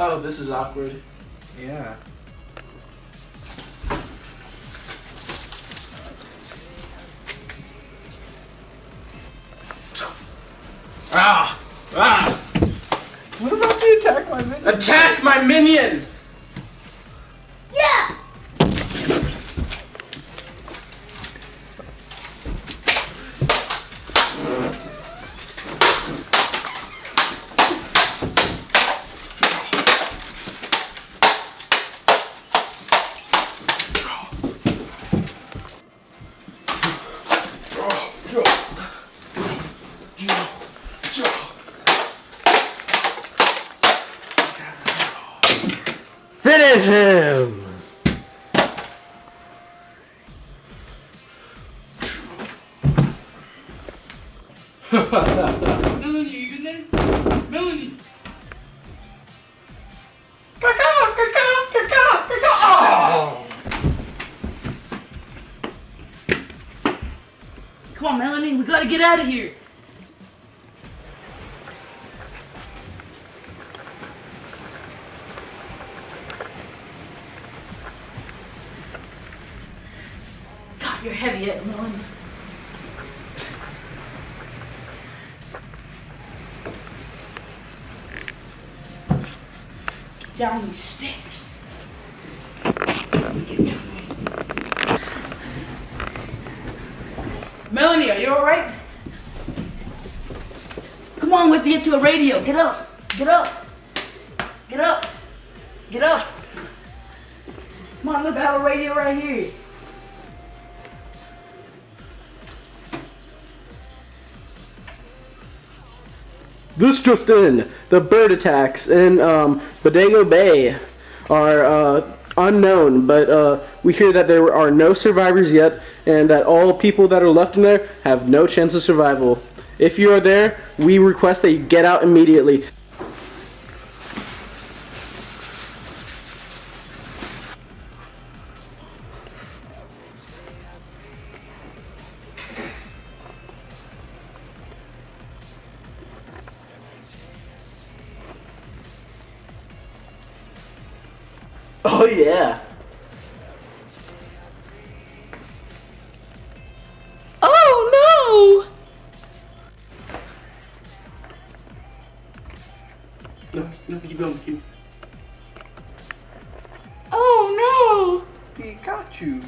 Oh, this is awkward. Yeah. Ah! Ah! What about the attack my minion? Attack my minion! Yeah! Finish him! Melanie, are you in there? Melanie! Come on, Melanie, we gotta get out of here. God, you're heavy, Melanie. Down these stairs. Melanie, are you alright? Come on, we have to get to a radio. Get up. Get up. Get up. Get up. Come on, look, I have a radio right here. This just in, the bird attacks in Bodego Bay are unknown, but we hear that there are no survivors yet, and that all people that are left in there have no chance of survival. If you are there, we request that you get out immediately. Oh yeah. Oh No, keep going, keep. no! Oh no! Pikachu.